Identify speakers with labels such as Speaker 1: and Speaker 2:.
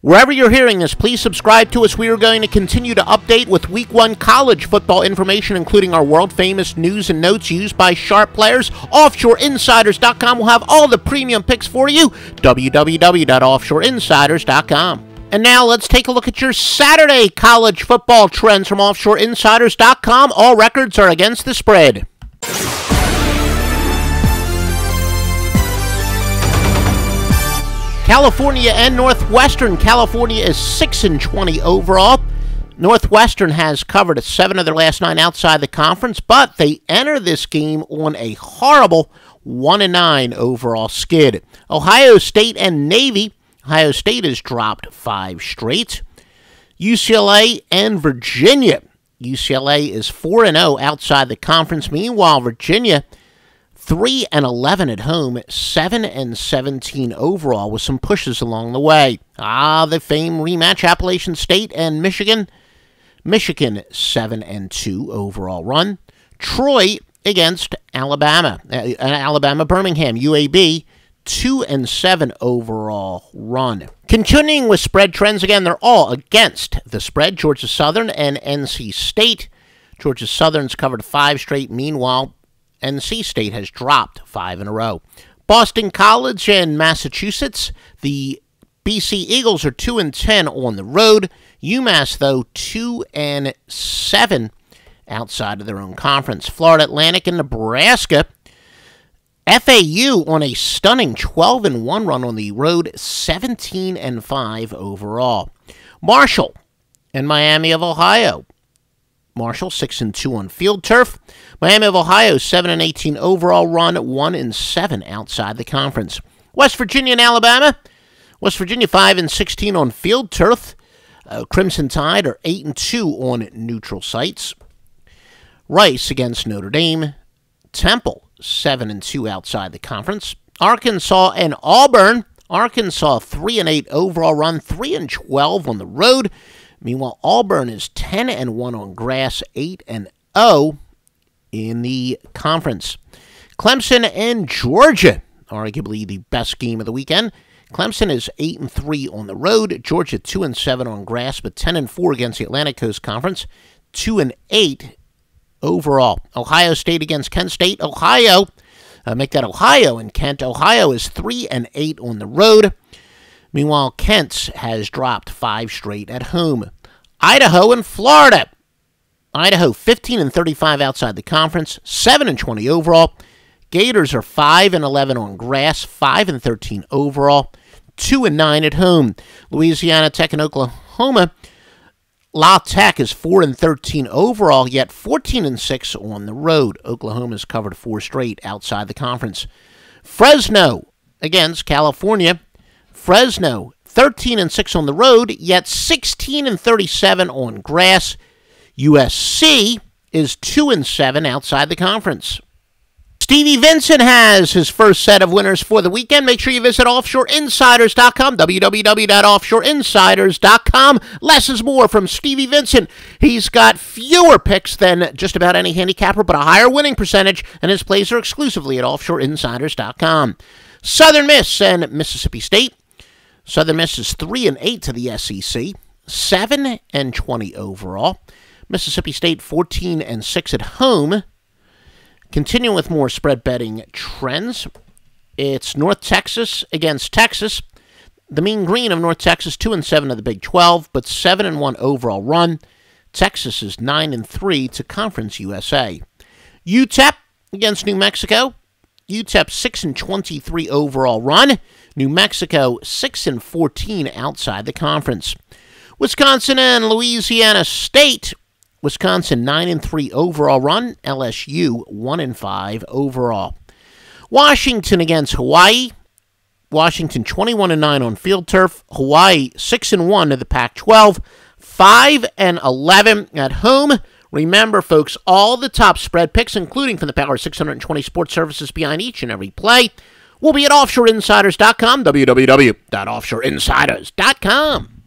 Speaker 1: Wherever you're hearing this, please subscribe to us. We are going to continue to update with Week 1 college football information, including our world-famous news and notes used by sharp players. OffshoreInsiders.com will have all the premium picks for you. www.offshoreinsiders.com. And now let's take a look at your Saturday college football trends from OffshoreInsiders.com. All records are against the spread. California and Northwestern. California is 6-20 overall. Northwestern has covered 7 of their last 9 outside the conference, but they enter this game on a horrible 1-9 overall skid. Ohio State and Navy. Ohio State has dropped 5 straight. UCLA and Virginia. UCLA is 4-0 outside the conference. Meanwhile, Virginia 3-11 at home, 7-17 overall, with some pushes along the way. The famed rematch, Appalachian State and Michigan. Michigan 7-2 overall run. Troy against Alabama. Birmingham, UAB 2-7 overall run. Continuing with spread trends, again, they're all against the spread. Georgia Southern and NC State. Georgia Southern's covered 5 straight. Meanwhile, NC State has dropped 5 in a row. Boston College and Massachusetts. The BC Eagles are 2-10 on the road. UMass, though, 2-7 outside of their own conference. Florida Atlantic and Nebraska. FAU on a stunning 12-1 run on the road, 17-5 overall. Marshall and Miami of Ohio. Marshall 6-2 on field turf. Miami of Ohio 7-18 overall run, 1-7 outside the conference. West Virginia and Alabama. West Virginia 5-16 on field turf. Crimson Tide are 8-2 on neutral sites. Rice against Notre Dame. Temple 7-2 outside the conference. Arkansas and Auburn. Arkansas 3-8 overall run, 3-12 on the road. Meanwhile, Auburn is 10-1 on grass, 8-0 in the conference. Clemson and Georgia, arguably the best game of the weekend. Clemson is 8-3 on the road. Georgia 2-7 on grass, but 10-4 against the Atlantic Coast Conference. 2-8 overall. Ohio State against Kent State. Ohio, make that Ohio and Kent. Ohio is 3-8 on the road. Meanwhile, Kent has dropped 5 straight at home. Idaho and Florida. Idaho 15-35 outside the conference, 7-20 overall. Gators are 5-11 on grass, 5-13 overall, 2-9 at home. Louisiana Tech and Oklahoma. La Tech is 4-13 overall, yet 14-6 on the road. Oklahoma's covered 4 straight outside the conference. Fresno against California. Fresno, 13-6 on the road, yet 16-37 on grass. USC is 2-7 outside the conference. Stevie Vincent has his first set of winners for the weekend. Make sure you visit OffshoreInsiders.com, www.offshoreinsiders.com. Less is more from Stevie Vincent. He's got fewer picks than just about any handicapper, but a higher winning percentage, and his plays are exclusively at OffshoreInsiders.com. Southern Miss and Mississippi State. Southern Miss is 3-8 to the SEC, 7-20 overall. Mississippi State 14-6 at home. Continuing with more spread betting trends, it's North Texas against Texas. The Mean Green of North Texas 2-7 of the Big 12, but 7-1 overall run. Texas is 9-3 to Conference USA. UTEP against New Mexico. UTEP 6-23 overall run. New Mexico 6-14 outside the conference. Wisconsin and Louisiana State. Wisconsin 9-3 overall run. LSU 1-5 overall. Washington against Hawaii. Washington 21-9 on field turf. Hawaii 6-1 to the Pac-12. 5-11 at home. Remember, folks, all the top spread picks, including from the Power 620 sports services behind each and every play, will be at OffshoreInsiders.com, www.offshoreinsiders.com.